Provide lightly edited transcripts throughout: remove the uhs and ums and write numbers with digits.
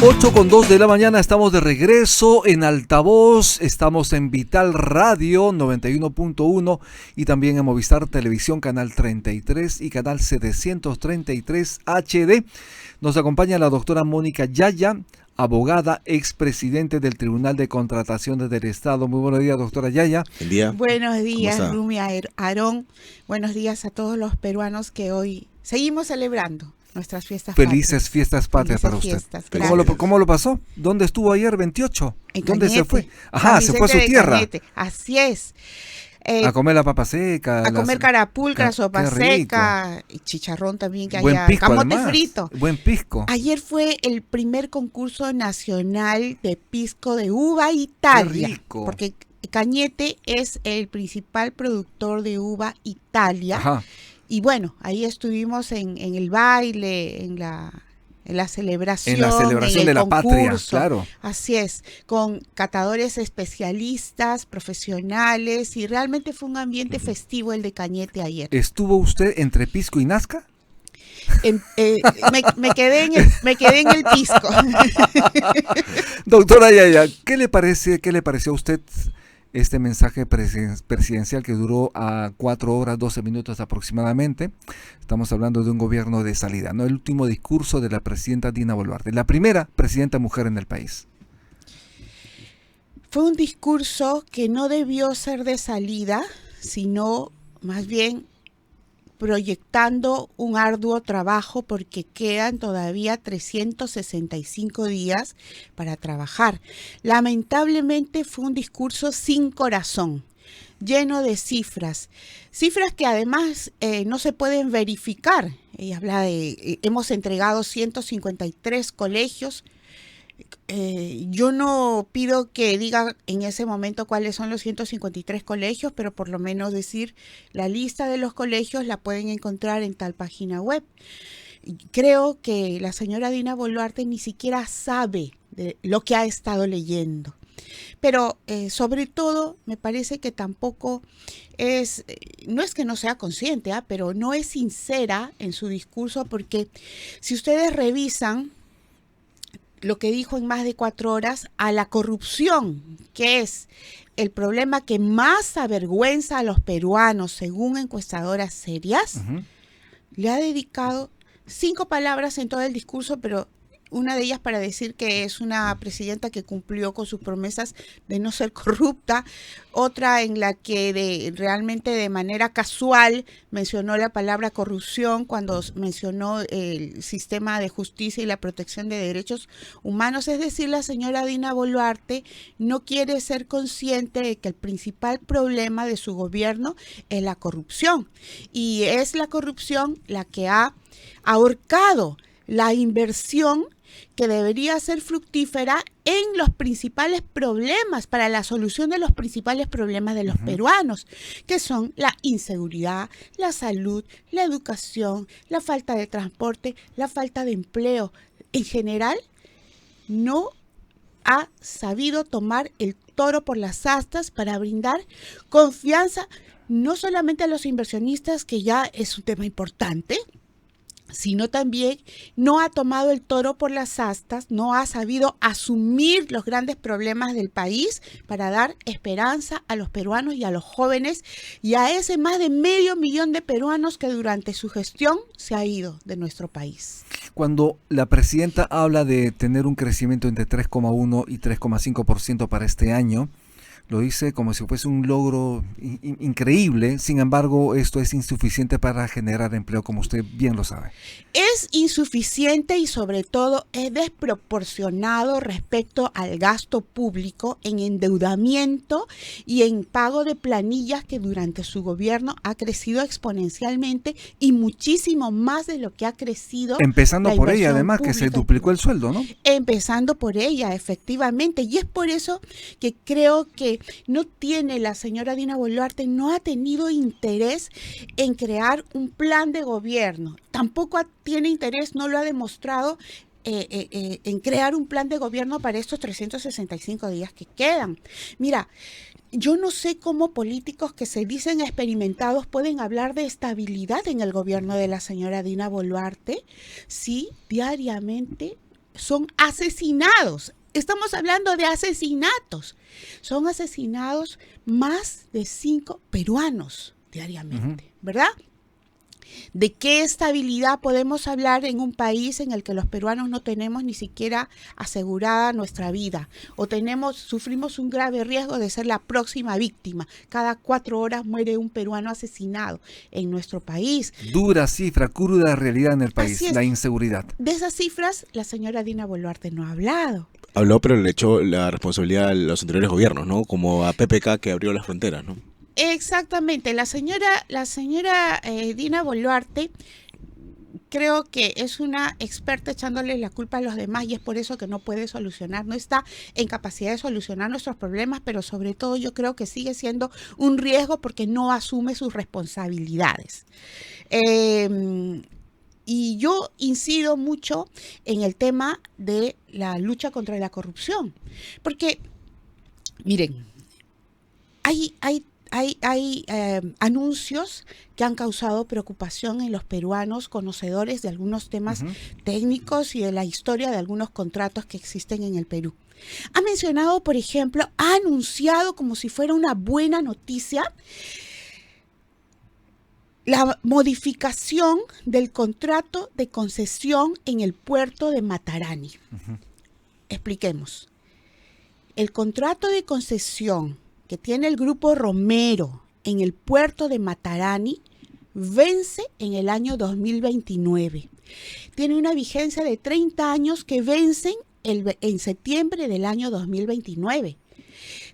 8:02 de la mañana, estamos de regreso en Altavoz, estamos en Vital Radio 91.1 y también en Movistar Televisión Canal 33 y Canal 733 HD. Nos acompaña la doctora Mónica Yaya, abogada, expresidente del Tribunal de Contrataciones del Estado. Muy buenos días, doctora Yaya. Buen día. Buenos días, Rumi Aarón. Buenos días a todos los peruanos que hoy seguimos celebrando nuestras fiestas Felices fiestas patrias para usted. ¿Cómo lo pasó? ¿Dónde estuvo ayer 28? ¿Dónde se fue? Ajá, se fue a su tierra. Cañete. Así es. A comer la papa seca. A comer carapulcra, sopa seca, y chicharrón también que buen haya, pisco, camote además. frito. Buen pisco. Ayer fue el primer concurso nacional de pisco de uva Italia. Qué rico. Porque Cañete es el principal productor de uva Italia. Ajá. Y bueno, ahí estuvimos en el baile, en la celebración. En la celebración de la patria, claro. Así es, con catadores especialistas, profesionales, y realmente fue un ambiente festivo el de Cañete ayer. ¿Estuvo usted entre pisco y nazca? Me quedé en el pisco. Doctora Yaya, ¿qué le pareció a usted este mensaje presidencial que duró a 4 horas 12 minutos aproximadamente? Estamos hablando de un gobierno de salida, ¿no? El último discurso de la presidenta Dina Boluarte, la primera presidenta mujer en el país. Fue un discurso que no debió ser de salida, sino más bien proyectando un arduo trabajo, porque quedan todavía 365 días para trabajar. Lamentablemente fue un discurso sin corazón, lleno de cifras que además no se pueden verificar. Ella habla de, hemos entregado 153 colegios. Yo no pido que diga en ese momento cuáles son los 153 colegios, pero por lo menos decir la lista de los colegios la pueden encontrar en tal página web. Creo que la señora Dina Boluarte ni siquiera sabe de lo que ha estado leyendo. Pero sobre todo me parece que tampoco no es que no sea consciente, pero no es sincera en su discurso, porque si ustedes revisan lo que dijo en más de 4 horas, a la corrupción, que es el problema que más avergüenza a los peruanos según encuestadoras serias, le ha dedicado 5 palabras en todo el discurso, pero una de ellas para decir que es una presidenta que cumplió con sus promesas de no ser corrupta, otra en la que realmente de manera casual mencionó la palabra corrupción cuando mencionó el sistema de justicia y la protección de derechos humanos. Es decir, la señora Dina Boluarte no quiere ser consciente de que el principal problema de su gobierno es la corrupción, y es la corrupción la que ha ahorcado la inversión que debería ser fructífera en los principales problemas, para la solución de los principales problemas de los peruanos, que son la inseguridad, la salud, la educación, la falta de transporte, la falta de empleo. En general, no ha sabido tomar el toro por las astas para brindar confianza no solamente a los inversionistas, que ya es un tema importante, sino también no ha tomado el toro por las astas, no ha sabido asumir los grandes problemas del país para dar esperanza a los peruanos y a los jóvenes, y a ese más de 500,000 de peruanos que durante su gestión se ha ido de nuestro país. Cuando la presidenta habla de tener un crecimiento entre 3,1 y 3,5% para este año, lo dice como si fuese un logro increíble. Sin embargo, esto es insuficiente para generar empleo, como usted bien lo sabe. Es insuficiente y sobre todo es desproporcionado respecto al gasto público en endeudamiento y en pago de planillas, que durante su gobierno ha crecido exponencialmente y muchísimo más de lo que ha crecido. Empezando por ella, además, que se duplicó el sueldo, ¿no? Empezando por ella, efectivamente. Y es por eso que creo que no tiene la señora Dina Boluarte, no ha tenido interés en crear un plan de gobierno. Tampoco tiene interés, no lo ha demostrado, en crear un plan de gobierno para estos 365 días que quedan. Mira, yo no sé cómo políticos que se dicen experimentados pueden hablar de estabilidad en el gobierno de la señora Dina Boluarte si diariamente son asesinados. Estamos hablando de asesinatos. Son asesinados más de 5 peruanos diariamente, ¿verdad? ¿De qué estabilidad podemos hablar en un país en el que los peruanos no tenemos ni siquiera asegurada nuestra vida? O sufrimos un grave riesgo de ser la próxima víctima. Cada 4 horas muere un peruano asesinado en nuestro país. Dura cifra, cruda realidad en el país, la inseguridad. De esas cifras, la señora Dina Boluarte no ha hablado. Habló, pero le echó la responsabilidad a los anteriores gobiernos, ¿no? Como a PPK, que abrió las fronteras, ¿no? Exactamente, la señora Dina Boluarte creo que es una experta echándole la culpa a los demás y es por eso que no puede solucionar, no está en capacidad de solucionar nuestros problemas, pero sobre todo yo creo que sigue siendo un riesgo porque no asume sus responsabilidades. Y yo incido mucho en el tema de la lucha contra la corrupción, porque miren, hay anuncios que han causado preocupación en los peruanos conocedores de algunos temas técnicos y de la historia de algunos contratos que existen en el Perú. Ha mencionado, por ejemplo, ha anunciado como si fuera una buena noticia la modificación del contrato de concesión en el puerto de Matarani. Expliquemos. El contrato de concesión que tiene el Grupo Romero en el puerto de Matarani vence en el año 2029. Tiene una vigencia de 30 años que vencen en septiembre del año 2029.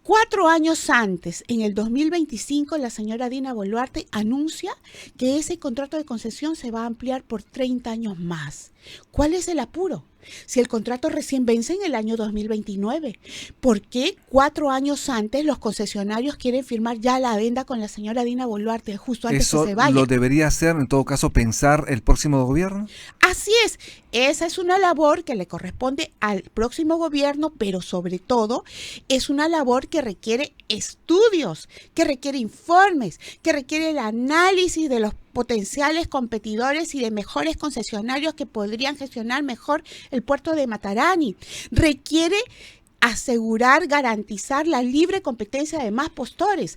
4 años antes, en el 2025, la señora Dina Boluarte anuncia que ese contrato de concesión se va a ampliar por 30 años más. ¿Cuál es el apuro? Si el contrato recién vence en el año 2029, ¿por qué 4 años antes los concesionarios quieren firmar ya la adenda con la señora Dina Boluarte justo antes que se vaya? ¿Eso lo debería hacer, en todo caso, pensar el próximo gobierno? Así es. Esa es una labor que le corresponde al próximo gobierno, pero sobre todo es una labor que requiere estudios, que requiere informes, que requiere el análisis de los potenciales competidores y de mejores concesionarios que podrían gestionar mejor el puerto de Matarani. Requiere asegurar, garantizar la libre competencia de más postores.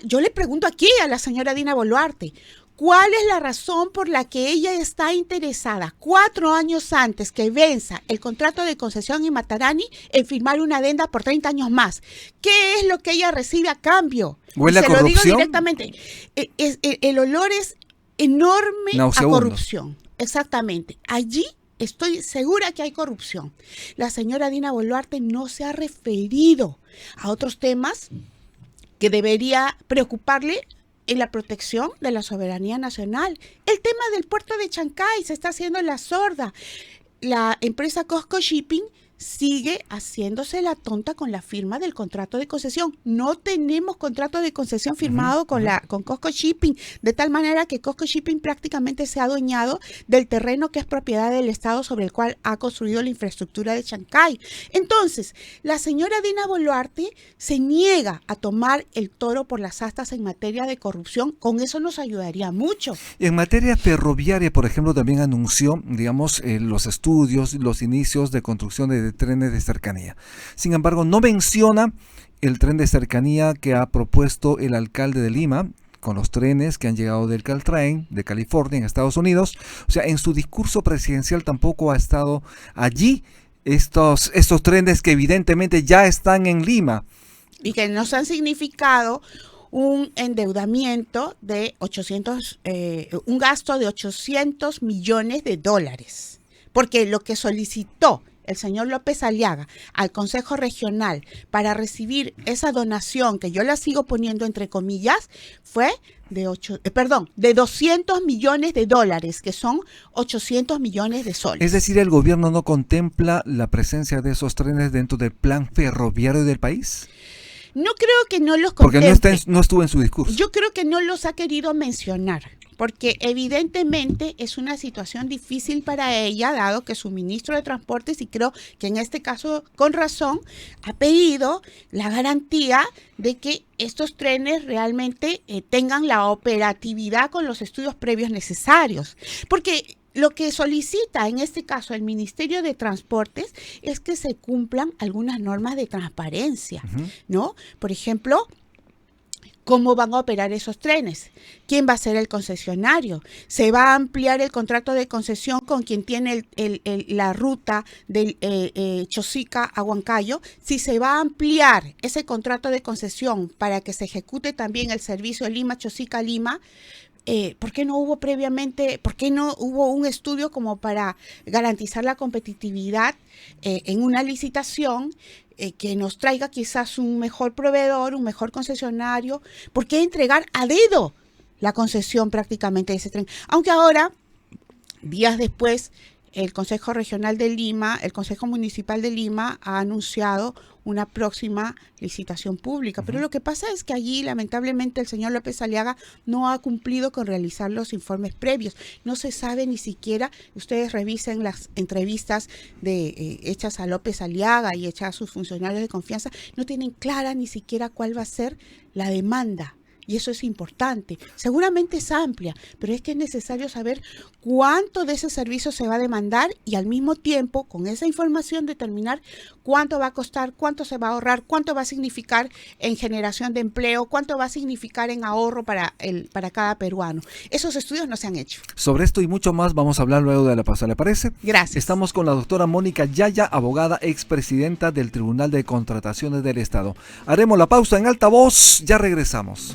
Yo le pregunto aquí a la señora Dina Boluarte, ¿cuál es la razón por la que ella está interesada 4 años antes que venza el contrato de concesión en Matarani en firmar una adenda por 30 años más? ¿Qué es lo que ella recibe a cambio? ¿Huele a corrupción? Lo digo directamente. El olor es enorme a corrupción. Exactamente. Allí estoy segura que hay corrupción. La señora Dina Boluarte no se ha referido a otros temas que debería preocuparle en la protección de la soberanía nacional. El tema del puerto de Chancay se está haciendo la sorda. La empresa Cosco Shipping sigue haciéndose la tonta con la firma del contrato de concesión. No tenemos contrato de concesión firmado con Cosco Shipping, de tal manera que Cosco Shipping prácticamente se ha adueñado del terreno que es propiedad del Estado sobre el cual ha construido la infraestructura de Chancay. Entonces, la señora Dina Boluarte se niega a tomar el toro por las astas en materia de corrupción. Con eso nos ayudaría mucho. En materia ferroviaria, por ejemplo, también anunció, digamos, los estudios, los inicios de construcción de trenes de cercanía. Sin embargo, no menciona el tren de cercanía que ha propuesto el alcalde de Lima con los trenes que han llegado del Caltrain, de California, en Estados Unidos. O sea, en su discurso presidencial tampoco ha estado allí estos trenes que evidentemente ya están en Lima. Y que nos han significado un endeudamiento de un gasto de 800 millones de dólares. Porque lo que solicitó el señor López Aliaga al Consejo Regional para recibir esa donación, que yo la sigo poniendo entre comillas, fue de 200 millones de dólares, que son 800 millones de soles. Es decir, ¿el gobierno no contempla la presencia de esos trenes dentro del plan ferroviario del país? No creo que no los contemple. Porque no estuvo en su discurso. Yo creo que no los ha querido mencionar. porque evidentemente es una situación difícil para ella, dado que su ministro de Transportes, y creo que en este caso con razón, ha pedido la garantía de que estos trenes realmente tengan la operatividad con los estudios previos necesarios. Porque lo que solicita en este caso el Ministerio de Transportes es que se cumplan algunas normas de transparencia, ¿no? Por ejemplo, ¿cómo van a operar esos trenes? ¿Quién va a ser el concesionario? ¿Se va a ampliar el contrato de concesión con quien tiene la ruta del Chosica a Huancayo? Si se va a ampliar ese contrato de concesión para que se ejecute también el servicio Lima-Chosica-Lima, ¿por qué no hubo previamente, por qué no hubo un estudio como para garantizar la competitividad en una licitación que nos traiga quizás un mejor proveedor, un mejor concesionario? ¿Por qué entregar a dedo la concesión prácticamente de ese tren? Aunque ahora, días después, el Consejo Regional de Lima, el Consejo Municipal de Lima ha anunciado una próxima licitación pública. Pero lo que pasa es que allí, lamentablemente, el señor López Aliaga no ha cumplido con realizar los informes previos. No se sabe ni siquiera, ustedes revisen las entrevistas hechas a López Aliaga y hechas a sus funcionarios de confianza, no tienen clara ni siquiera cuál va a ser la demanda. Y eso es importante. Seguramente es amplia, pero es que es necesario saber cuánto de ese servicio se va a demandar y al mismo tiempo, con esa información, determinar cuánto va a costar, cuánto se va a ahorrar, cuánto va a significar en generación de empleo, cuánto va a significar en ahorro para cada peruano. Esos estudios no se han hecho. Sobre esto y mucho más vamos a hablar luego de la pausa, ¿le parece? Gracias. Estamos con la doctora Mónica Yaya, abogada, expresidenta del Tribunal de Contrataciones del Estado. Haremos la pausa en altavoz, ya regresamos.